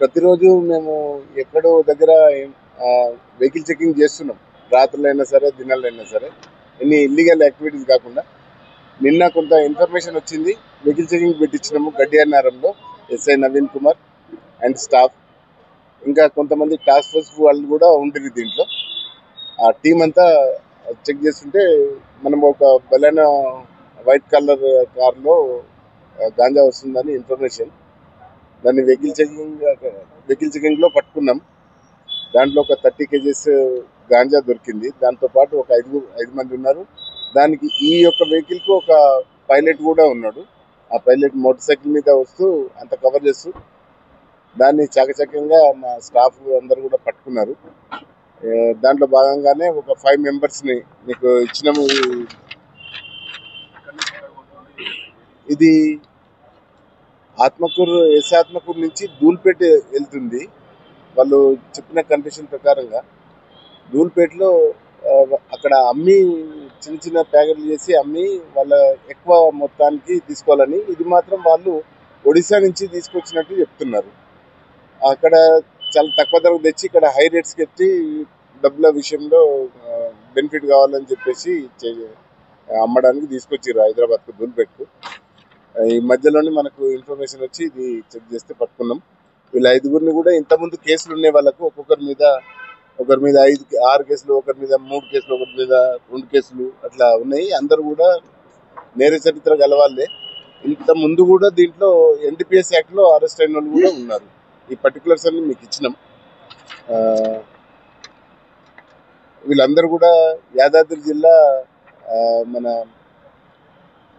ప్రతిరోజు మేము ఎక్కడో దగ్గర వెహికల్ చెకింగ్ చేస్తున్నాం. రాత్రులైనా సరే, దినాలైనా సరే. ఎన్ని ఇల్లీగల్ యాక్టివిటీస్ కాకుండా. నిన్న కొంత ఇన్ఫర్మేషన్ వచ్చింది. వెహికల్ చెకింగ్ పెట్టించినాము గడ్డియానారంలో. SI Naveen Kumar and staff, ఇంకా కొంతమంది టాస్క్ ఫోర్స్ వాళ్ళు కూడా ఉంటుంది దీంట్లో. ఆ టీం అంతా చెక్ చేస్తుంటే మనం ఒక బెలెనో వైట్ కలర్ కార్లో గాంజా వస్తుందని ఇన్ఫర్మేషన్. దాన్ని వెహికల్ చెకింగ్ లో పట్టుకున్నాం. దాంట్లో ఒక 30 kgs గాంజా దొరికింది. దాంతో పాటు ఒక ఐదు మంది ఉన్నారు. దానికి ఈ యొక్క వెహికల్ కు ఒక పైలట్ కూడా ఉన్నాడు. ఆ పైలట్ మోటార్ సైకిల్ మీద వస్తూ అంత కవర్ చేస్తూ దాన్ని చాకచక్యంగా మా స్టాఫ్ అందరు కూడా పట్టుకున్నారు. దాంట్లో భాగంగానే ఒక 5 members ని మీకు ఇచ్చినాము. ఇది ఆత్మకూరు నుంచి ధూల్పేట వెళ్తుంది. వాళ్ళు చెప్పిన కండిషన్ ప్రకారంగా ధూల్పేటలో అక్కడ అమ్మి చిన్న చిన్న ప్యాకెట్లు చేసి అమ్మి వాళ్ళ ఎక్కువ మొత్తానికి తీసుకోవాలని, ఇది మాత్రం వాళ్ళు ఒడిశా నుంచి తీసుకొచ్చినట్టు చెప్తున్నారు. అక్కడ చాలా తక్కువ ధరకు తెచ్చి ఇక్కడ హై రేట్స్కి ఎత్తి డబ్బుల విషయంలో బెనిఫిట్ కావాలని చెప్పేసి అమ్మడానికి తీసుకొచ్చారు హైదరాబాద్కు, ధూల్పేటకు. ఈ మధ్యలోనే మనకు ఇన్ఫర్మేషన్ వచ్చి ఇది చెక్ చేస్తే పట్టుకున్నాం. వీళ్ళ 5గురిని కూడా ఇంతకుముందు కేసులు ఉన్నాయి వాళ్ళకు. ఒకరి మీద 6 కేసులు, ఒకరి మీద 3 కేసులు, ఒకరి మీద 2 కేసులు అట్లా ఉన్నాయి. అందరు కూడా నేర చరిత్ర గలవాళ్ళే. ఇంత ముందు కూడా దీంట్లో NDPS యాక్ట్ లో అరెస్ట్ అయిన వాళ్ళు కూడా ఉన్నారు. ఈ పర్టికులర్స్ అన్ని మీకు ఇచ్చినాం. వీళ్ళందరూ కూడా యాదాద్రి జిల్లా మన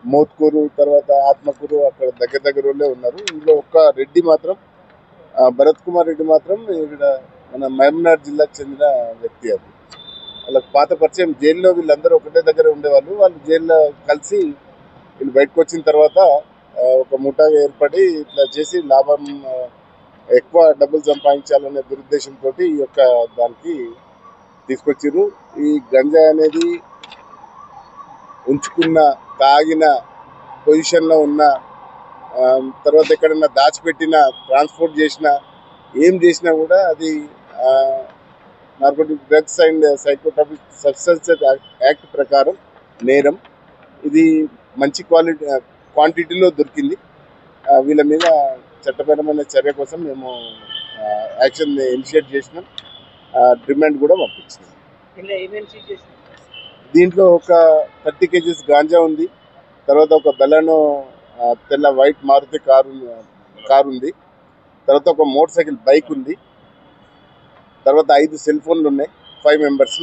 మోత్కూరు, తర్వాత ఆత్మకూరు, అక్కడ దగ్గర వాళ్ళే ఉన్నారు. ఇందులో ఒక్క రెడ్డి మాత్రం, భరత్ కుమార్ రెడ్డి మాత్రం ఇక్కడ మన మహబూబ్నగర్ జిల్లాకు చెందిన వ్యక్తి. అది వాళ్ళకి పాత పరిచయం. జైల్లో వీళ్ళందరూ ఒకటే దగ్గర ఉండేవాళ్ళు. వాళ్ళు జైల్లో కలిసి వీళ్ళు బయటకు వచ్చిన తర్వాత ఒక ముఠాగా ఏర్పడి ఇట్లా చేసి లాభం ఎక్కువ డబ్బులు సంపాదించాలనే దురుద్దేశంతో ఈ యొక్క దానికి తీసుకొచ్చిర్రు. ఈ గంజా అనేది ఉంచుకున్న, తాగిన పొజిషన్లో ఉన్న, తర్వాత ఎక్కడన్నా దాచిపెట్టిన, ట్రాన్స్పోర్ట్ చేసిన, ఏం చేసినా కూడా అది narcotic drugs and psychotropic substances act ప్రకారం నేరం. ఇది మంచి క్వాంటిటీలో దొరికింది. వీళ్ళ మీద చట్టపరమైన చర్య కోసం మేము యాక్షన్ ఇనిషియేట్ చేసినాం. రిమాండ్ కూడా పంపించినాం. దీంట్లో ఒక 30 kgs గాంజా ఉంది. తర్వాత ఒక బెలెనో తెల్ల వైట్ మారుతి కారు ఉంది. తర్వాత ఒక మోటార్ సైకిల్ బైక్ ఉంది. తర్వాత 5 సెల్ ఫోన్లు ఉన్నాయి. 5 members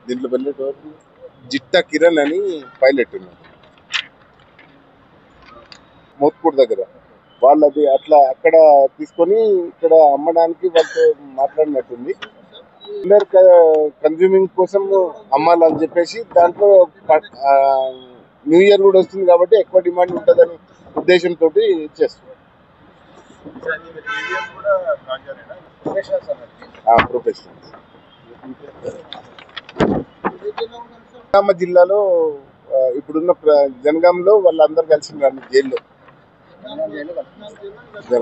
దీంట్లో పైలట్ జిట్టా కిరణ్ అని పైలట్ ఉన్నారు మోత్కూర్ దగ్గర. వాళ్ళది అట్లా అక్కడ తీసుకొని ఇక్కడ అమ్మడానికి వాళ్ళతో మాట్లాడినట్టుంది. కన్జ్యూమింగ్ కోసం అమ్మాలని చెప్పేసి దాంట్లో న్యూ ఇయర్ కూడా వస్తుంది కాబట్టి ఎక్కువ డిమాండ్ ఉంటుందని ఉద్దేశంతో చేస్తున్నాం. ప్రొఫెషనల్స్ జనగామ జిల్లాలో ఇప్పుడున్న జనగాంలో వాళ్ళందరూ కలిసి జైల్లో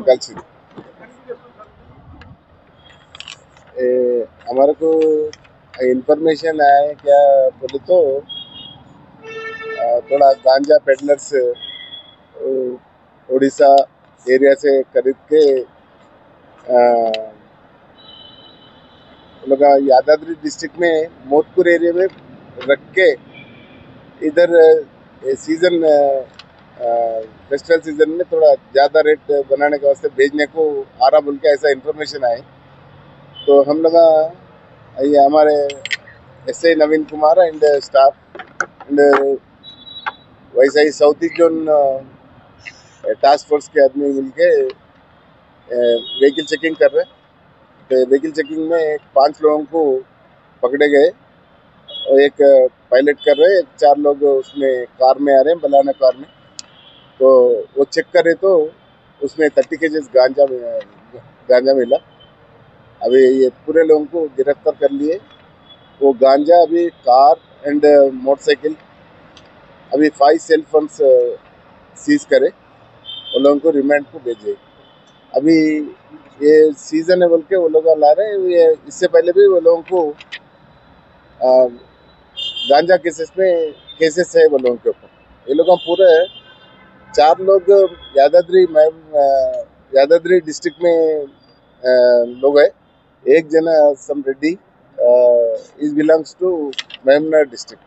కలిసి. हमारे को इन्फॉर्मेशन आया है क्या बोले तो थोड़ा गांजा पेडलर्स उड़ीसा एरिया से खरीद के लोग यादाद्री डिस्ट्रिक्ट में मोतपुर एरिया में रख के इधर सीजन फेस्टिवल सीजन में थोड़ा ज़्यादा रेट बनाने के वास्ते भेजने को आ रहा बोल के ऐसा इन्फॉर्मेशन आए. तो हम लोग ये हमारे SI Naveen Kumar and staff and वैसा ही south east zone task force के आदमी मिलके व्हीकल चेकिंग कर रहे. तो व्हीकल चेकिंग में 5 लोगों को पकड़े गए. एक पायलट कर रहे, 4 लोग उसमें कार में आ रहे हैं, बलाना कार में. तो वो चेक करे तो उसमें 30 kgs गांजा मिला. अभी ये पूरे लोगों को गिरफ्तार कर लिए. वो गांजा अभी कार एंड मोटरसाइकिल, अभी 5 सेल फोन्स सीज करे. वो लोगों को रिमांड को भेजे। अभी ये सीजन है बोल के वो लोग ला रहे हैं। ये इससे पहले भी वो लोगों को आ, गांजा केसेस है वो लोगों के ऊपर। ये लोग हम पूरे 4 लोग यादाद्री यादाद्री डिस्ट्रिक्ट में लोग है। एक जना some Reddy is belongs to Mahamnar district.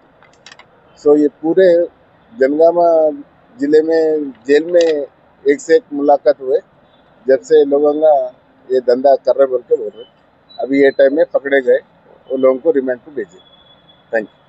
So ये पूरे जनगामा जिले में जेल में एक से एक मुलाकात हुए जब से लोगों का ये धंधा कर रहे बोल के बोल रहे। अभी ये टाइम में पकड़े गए, वो लोगों को रिमांड को भेजे। Thank you.